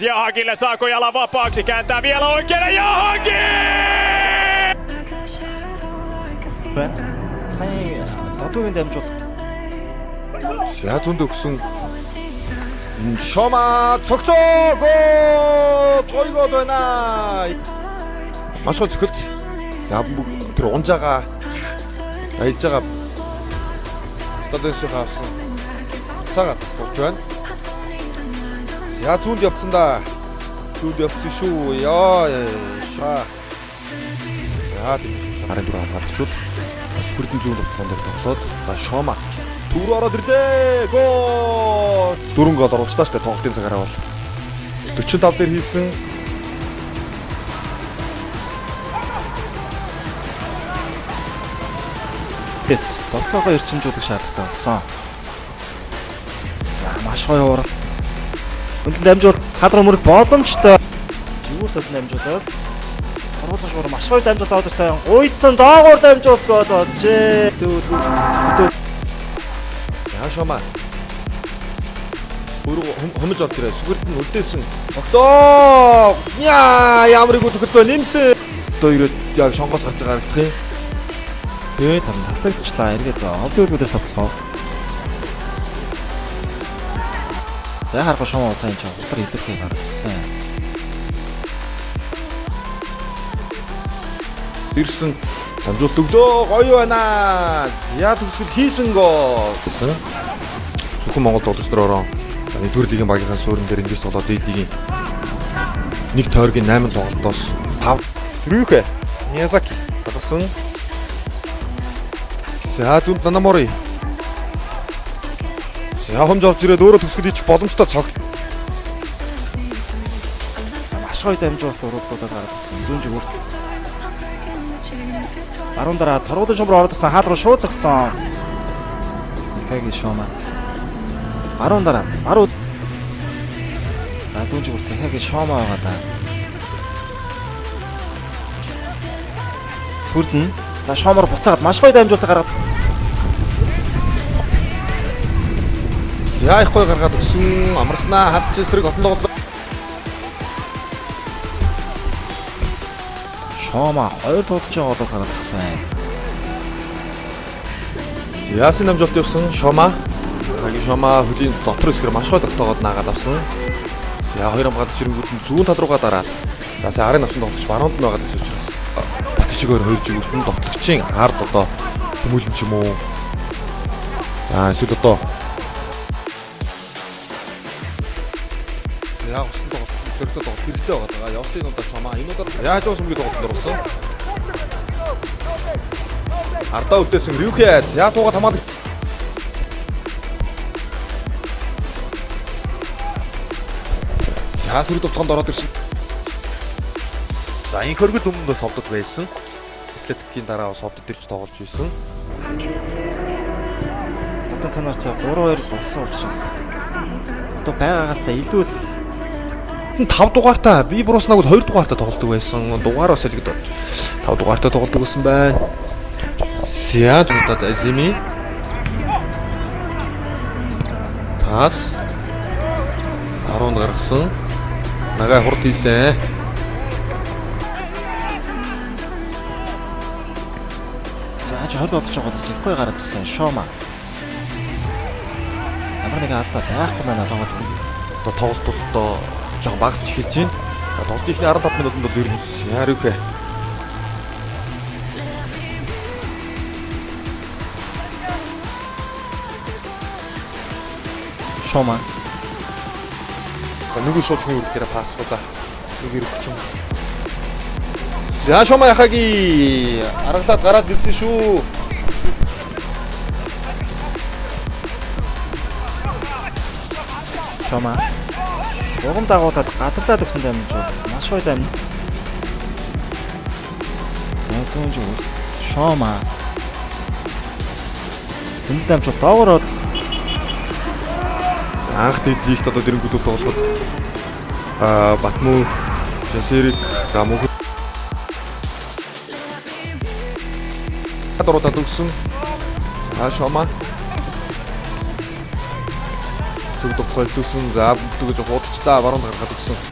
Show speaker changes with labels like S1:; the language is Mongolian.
S1: Jahagille saako jalan vapaaksi, kääntää vielä oikealle Jahagi!
S2: Сайн додуугийн дамжууд.
S3: За түнд өгсөн Шома цогцоогоо гойгоо байна. Маш гол зөвхөлт. За тэр унжаага айж байгаа тодорхой авсан. Цагаат болж байна. За түнд явцсан да. Түнд явцсан шүү. Яа. За тийм гарын дураар гарчул. Сүрдэн зүүн дотор тоглоод за Шома түр ороод ирлээ. Гол. 4 гол оруулчлаа штэ тоглолтын цагаараа бол 45 дээр хийсэн.
S2: Тэс тоглоогоо эрчимжүүлэх шаардлагатай болсон. За маш гоё урал. Өндөр дамжуул хадраа мөрөх боломжтой. Юусаас дамжуулаад оруулах шуурга маш гоё дамжуулаад ирсэн. Гуйдсан доогуур дамжуулт гол болжээ.
S3: За Шома хомж орж ирээ. Сүгэрд нь үлдээсэн. Октоо! Яа, ямар их төгөлтөө нэмсэн. Одоо ирээд яг шонгоос гарч байгаа гэх юм.
S2: Тэгээ там таслагдчихлаа. Эргээд обдиулгуудаас авсан. За харахгүй Шома сайн ч утар илэрхий гаргасан.
S3: Ирсэн дамжуулт өглөө гоё байна. Яа төгсгөл хийсэн гол гэсэн. Зөвхөн Монгол тоглогчдороо нэгдүгээр багийнхаа суурин дээр ингэж тоглоод дийдгийн нэг тойргийн 8 тоглолтоос 5 Рюхэ Миязаки салгасан. За зүнд Нанамори. За хомж орж ирээд өөрөө төгсгөл хийчих боломжтой цог.
S2: Маш гоё дамжуулсан уралдуудаа гаргасан. Зүүн жигүүр. 10 дараа торгуулийн шумбар ордсон хаад руу шууд зогсон. Хэгийн Шома. 10 дараа 10 зүүн жигүүр хэгийн Шома байгаа да. Сүрдэн. За Шомор буцаагаад маш гоё дамжуулалт гаргаад.
S3: Яа их гоё гаргаад өгсөн. Амарснаа хадч эсрэг отон тоглолт.
S2: Шома 2 тулж байгаа болоос гаргасан.
S3: Яасын дамжуулалт явсан Шома. Хаги Шома хөлийн дотор хэсгээр маш гоё тогтоогоод наагаад авсан. За хоёр хамгаалт ширэнгүүд нь зүүн тал руугаа дараад. За сая арын авсан тоглогч баруунд нь байгаа гэсэн учраас Батчигээр хоёр жигүүрт нь тоглогчийн ард одоо тэмүүлэн ч юм уу. Эсвэл одоо яг усан тоглолт зөрөгтэй тоглолт хэрэгтэй байгаа. Явсан удаа Шома энэ удаа яаж уусан бэ тоглолтод орсон. Ардаа үлдээсэн Рюхэ яа туугаад хамаадаг. За сүрд товтгонд ороод ирсэн. За энэ хөргөл өмнөөс овдод байсан. Атлетикийн дараа бас овдод ирж тоглож байсан.
S2: Одоо танаар цаа 3-2 болсон учраас одоо байгаагаас илүү
S3: 5 дугаартаа би бурууснааг 2 дугаартаа тоглодог байсан. Дугаараас илгэд 5 дугаартаа тоглодог гэсэн байна. Сиа зүгтад Азими. Пас 10 гаргасан. Нага хурд хийсэн.
S2: За хол болж байгаа бас их гоё гаргасан Шома. Ямар нэг алдаа байхгүй маань тоглоод
S3: Одоо тоглолтууд одоо жоохон багасч эхэлж байна. Тоглолтын ихний 15 минутанд бол ер нь яар юу хэ.
S2: Шома.
S3: Нөгөө шууд хин үргээр пассуудаа нэг ирэх юм. За Шома яхаги аргалаад гараад ирсэн шүү.
S2: Шома. Урам дагуулад гадарлаад өгсөн дамжууд маш гоё дам. Зүүн жигүүр Шома. Энд дамжууд доогороо
S3: Анх дэдийхт одоо дэрнгүүлүүд тоглоход Батмуу Жасэрэг за мөнх Хадуруудад өгсөн. Шома төг тогтойлдүүлсэн. За бүгдөө жоо хуудч та баруунд гаргаад өгсөн.